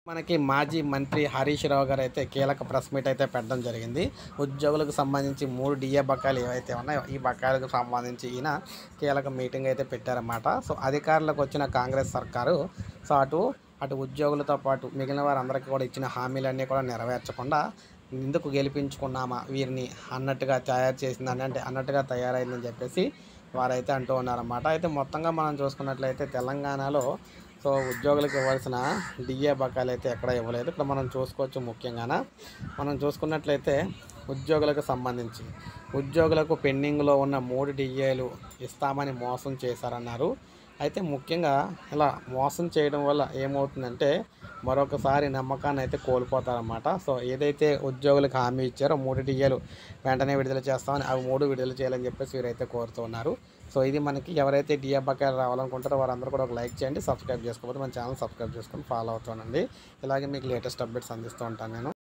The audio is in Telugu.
మనకి మాజీ మంత్రి హరీష్ రావు గారు అయితే కీలక ప్రెస్ మీట్ అయితే పెట్టడం జరిగింది. ఉద్యోగులకు సంబంధించి 3 డిఏ బకాయిలు ఏవైతే ఉన్నాయో ఈ బకాయిలకు సంబంధించి ఈయన కీలక మీటింగ్ అయితే పెట్టారన్నమాట. సో అధికారంలోకి వచ్చిన కాంగ్రెస్ సర్కారు సో అటు ఉద్యోగులతో పాటు మిగిలిన వారందరికీ కూడా ఇచ్చిన హామీలన్నీ కూడా నెరవేర్చకుండా ఎందుకు గెలిపించుకున్నామా వీరిని అన్నట్టుగా తయారు చేసిందని అన్నట్టుగా తయారైందని చెప్పేసి వారైతే అంటూ ఉన్నారన్నమాట. అయితే మొత్తంగా మనం చూసుకున్నట్లయితే తెలంగాణలో సో ఉద్యోగులకు ఇవ్వాల్సిన డిఏ బకాయిలు అయితే ఎక్కడ ఇవ్వలేదు. ఇక్కడ మనం చూసుకోవచ్చు. ముఖ్యంగాన మనం చూసుకున్నట్లయితే ఉద్యోగులకు సంబంధించి ఉద్యోగులకు పెండింగ్లో ఉన్న 3 డిఏలు ఇస్తామని మోసం చేశారన్నారు. అయితే ముఖ్యంగా ఇలా మోసం చేయడం వల్ల ఏమవుతుందంటే మరొకసారి నమ్మకాన్ని అయితే కోల్పోతారన్నమాట. సో ఏదైతే ఉద్యోగులకు హామీ ఇచ్చారో 3 డిఏలు వెంటనే విడుదల చేస్తామని అవి 3 విడుదల చేయాలని చెప్పేసి వీరైతే కోరుతూ ఉన్నారు. సో ఇది మనకి ఎవరైతే డిఏ బకాయిలు రావాలనుకుంటారో వారందరూ కూడా ఒక లైక్ చేయండి. సబ్స్క్రైబ్ చేసుకోకపోతే మన ఛానల్ సబ్స్క్రైబ్ చేసుకొని ఫాలో అవుతానండి. ఇలాగే మీకు లేటెస్ట్ అప్డేట్స్ అందిస్తూ ఉంటాను నేను.